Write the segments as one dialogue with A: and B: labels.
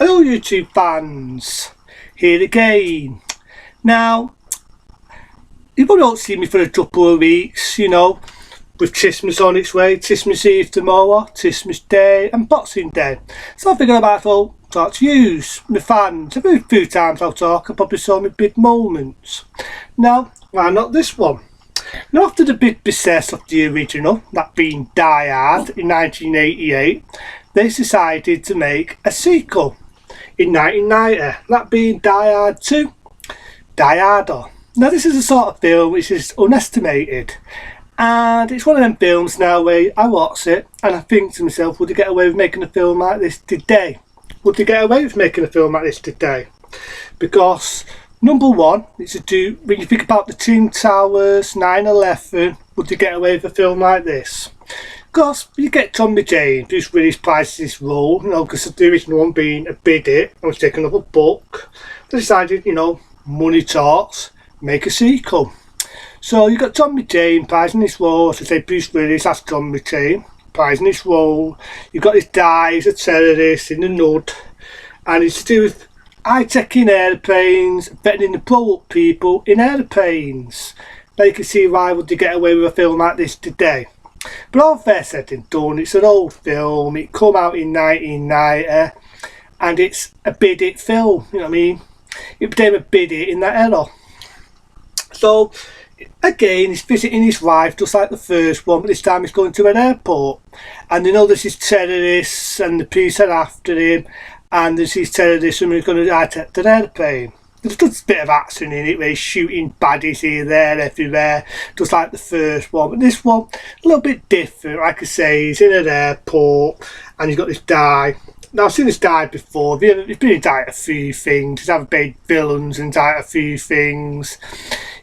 A: Hello YouTube fans, here again. Now, you probably won't see me for a couple of weeks, you know, with Christmas on its way, Christmas Eve tomorrow, Christmas Day and Boxing Day. So I figured I might as well talk to you, my fans. A few times I'll talk, I probably saw my big moments. Now, why not this one? Now, after the big success of the original, that being Die Hard in 1988, they decided to make a sequel in 1990, that being Die Hard 2, Die Harder. Now this is a sort of film which is unestimated, and it's one of them films now where I watch it and I think to myself, would they get away with making a film like this today? Would they get away with making a film like this today? Because number one, it's to do, when you think about the Twin Towers, 9/11, would they get away with a film like this? Because you get Tommy Jane, Bruce Willis plays this role, you know, because the original one being a big hit, I was taking up a book. They decided, you know, money talks, make a sequel. So you got Tommy Jane plays in this role, as I say, Bruce Willis, that's Tommy Jane, plays in this role. You've got this guy, he's a terrorist in the Nud, and it's to do with high-tech in airplanes, betting to blow up people in airplanes. Now you can see why would they get away with a film like this today. But all fair said and done, it's an old film, it come out in 1990 and it's a big hit film, you know what I mean? It became a big hit in that era. So again, he's visiting his wife just like the first one, but this time he's going to an airport and you know there's these terrorists and the police are after him and there's these terrorists and he's going to attack an airplane. There's just a bit of action in it where he's shooting baddies here, there, everywhere, just like the first one. But this one, a little bit different. Like I say, he's in an airport and he's got this guy. Now, I've seen this guy before. He's been in a few things. He's had big villains and a few things.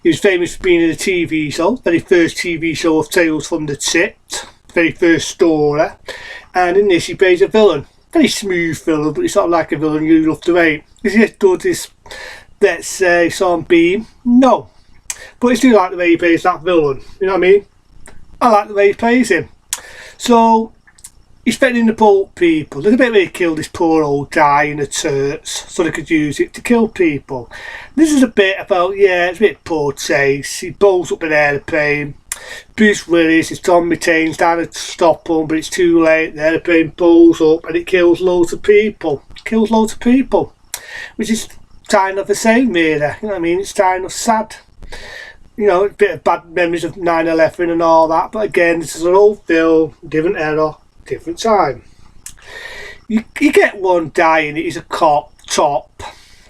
A: He was famous for being in a TV show, very first TV show of Tales from the Crypt, very first story. And in this, he plays a villain. Very smooth villain, but he's not like a villain you love to hate. Is he as good as, let's say, Sean Bean? No. But I do like the way he plays that villain, you know what I mean? I like the way he plays him. So, he's threatening to pull up people. There's a bit where he killed this poor old guy in the church so they could use it to kill people. This is a bit about, yeah, it's a bit poor chase. He blows up an airplane. Bruce Willis is Tommy Jane's down to stop him, but it's too late. The airplane blows up and it kills loads of people. Which is kind of the same really, you know what I mean? It's kind of sad. You know, a bit of bad memories of 9/11 and all that, but again, this is an old film, different era, different time. You get one guy in it, he's a cop,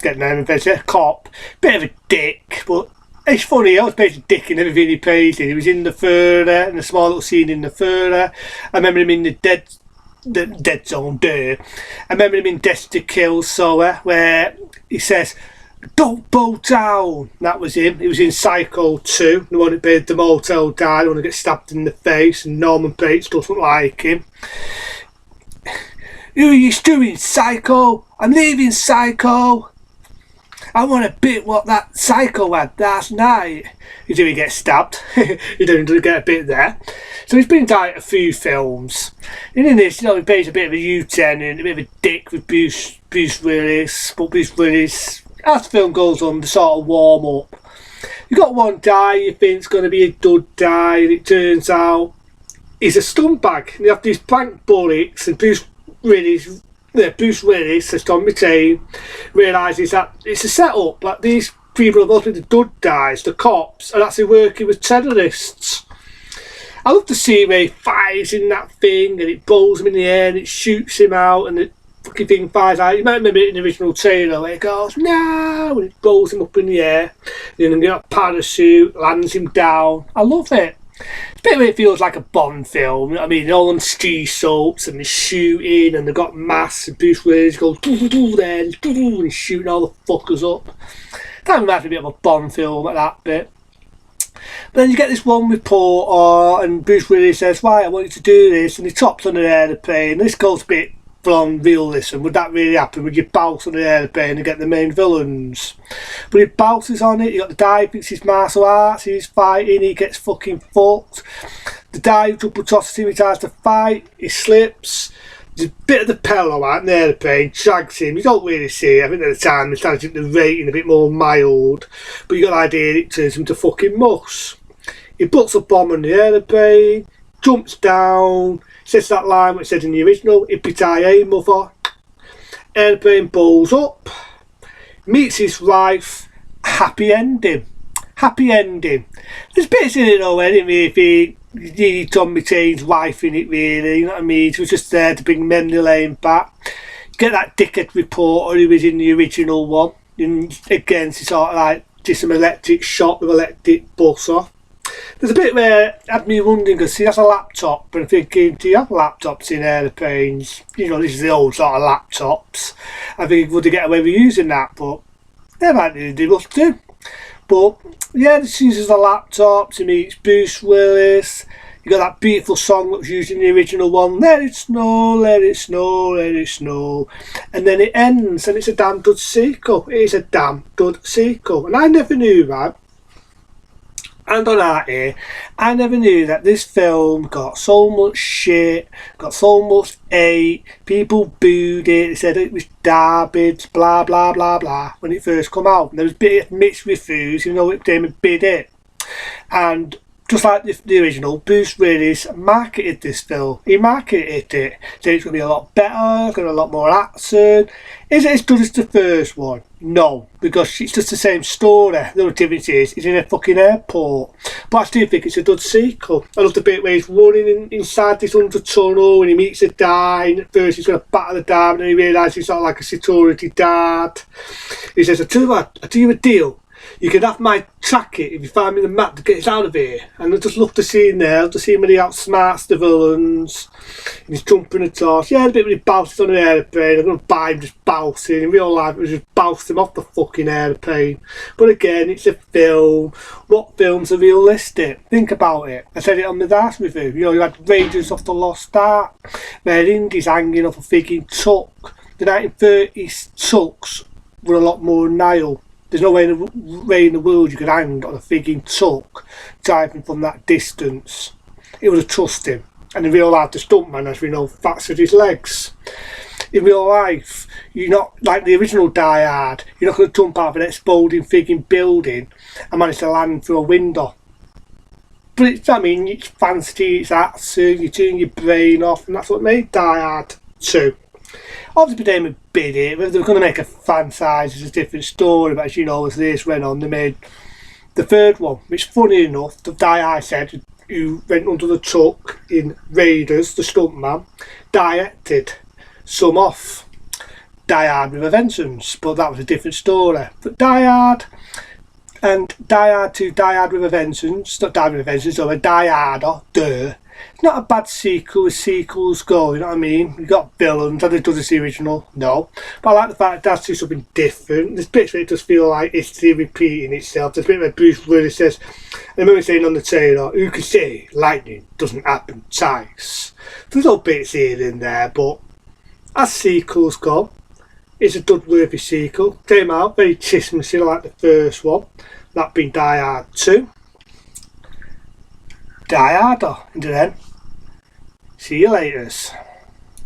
A: get the name of it, a cop, bit of a dick, but it's funny, I was basically dick in everything he plays in. He was in The Further, in a small little scene in The Further. I remember him in the Dead Zone there. I remember him in Death to Kill, where he says, "Don't bow down." That was him. He was in Psycho 2, the one that played the motel guy, the one that gets stabbed in the face, and Norman Bates doesn't like him. "Who are you doing, Psycho? I'm leaving, Psycho. I want a bit what that Psycho had last night." He didn't get stabbed. He didn't get a bit there. So he's been in a few films. And in this, you know, he plays a bit of a lieutenant, a bit of a dick with Bruce Willis. But Bruce Willis, as the film goes on, the sort of warm up. You got one guy you think's going to be a good guy, and it turns out he's a scumbag. And you have these blank bullets, and Bruce Willis, as Tommy Jane, realises that it's a setup, that these people are mostly the good guys, the cops, are actually working with terrorists. I love to see where he fires in that thing and it blows him in the air and it shoots him out and the fucking thing fires out. You might remember it in the original trailer where it goes, "No!" and it blows him up in the air. And then you got a parachute, lands him down. I love it. It's a bit where it feels like a Bond film, you know what I mean? They're all on ski soaps and they're shooting and they've got masks and Bruce Willis goes doo-doo-doo there and he's shooting all the fuckers up. That reminds me a bit of a Bond film at that bit. But then you get this one reporter and Bruce Willis says, "Why, I want you to do this," and he tops on an aeroplane. This goes a bit full-on realism. Would that really happen? Would you bounce on an aeroplane and get the main villains? But he bounces on it, you got the guy who thinks he's martial arts, he's fighting, he gets fucking fucked. The guy who double tosses him, he tries to fight, he slips, There's a bit of the pillow out in the aeroplane, drags him. You don't really see it. I think at the time they started to the rating a bit more mild, but you got the idea it turns him to fucking muss. He puts a bomb on the aeroplane, jumps down, says that line which said in the original, "Yippee-ki-yay, mother." Aeroplane blows up, meets his wife, happy ending. Happy ending. There's bits in it though, anyway, if he needed Tommy Tane's wife in it, really, you know what I mean? She was just there to bring memory lane back. Get that dickhead reporter who was in the original one, and again, she sort of like did some electric shock with electric buzzer. There's a bit where it had me wondering, because see, that's a laptop, but if it came to you have laptops in aeroplanes, you know, this is the old sort of laptops, I think would they get away with using that, but they might do must do. But yeah, this uses the laptops, he meets Bruce Willis, you got that beautiful song that was used in the original one, "Let it snow, let it snow, let it snow," and then it ends and it's a damn good sequel. It is a damn good sequel, and I never knew that. And on that here, I never knew that this film got so much shit, got so much hate, people booed it, they said it was garbage, blah blah blah blah, when it first come out. And there was a bit of mixed reviews, even though it came and bid it. And just like the original, Bruce Willis marketed this film. He marketed it, said it's going to be a lot better, going to be a lot more action. Is it as good as the first one? No, because it's just the same story. The only difference is it's in a fucking airport. But I still think it's a good sequel. I love the bit where he's running inside this under tunnel and he meets a dad. At first he's going to batter the dad, and then he realises he's sort of like a security dad. He says, I'll do you a deal. You can have my tracket if you find me the map to get us out of here. And I just love the scene there. I love to see him when he outsmarts the villains. And he's jumping a toss. Yeah, the bit when he bounces on the aeroplane. I'm going to buy him just bouncing. In real life, it was just bounced him off the fucking aeroplane. But again, it's a film. What films are realistic? Think about it. I said it on the last review. You know, you had Raiders of the Lost Ark, where Indy's hanging off a frigging truck. The 1930s trucks were a lot more nile. There's no way in the world you could hang on a frigging truck driving from that distance. It would have trusted him. And in real life, the stuntman, as we know, fractured his legs. In real life, you're not like the original Die Hard. You're not going to jump out of an exploding frigging building and manage to land through a window. But it's, I mean, it's fancy, it's action, you turn your brain off, and that's what made Die Hard 2. Obviously, they made a bid it. Whether they were going to make a franchise is a different story, but as you know, as this went on, they made the third one, which, funny enough, the guy I said, who went under the truck in Raiders, the stuntman, directed some off Die Hard with a Vengeance, but that was a different story. But Die Hard and Die Hard 2, Die Hard with a Vengeance, not Die Hard with a Vengeance, or a Die Harder, it's not a bad sequel as sequels go, you know what I mean? You've got villains, have they done this the original? No. But I like the fact that that's do something different. There's bits where it does feel like history repeating itself. There's a bit where Bruce Willis says, I remember saying on the trailer, who could say lightning doesn't happen twice? There's no bits here and there, but as sequels go, it's a good-worthy sequel. Came out very Christmassy like the first one, that being Die Hard 2. Die Harder, and then see you later.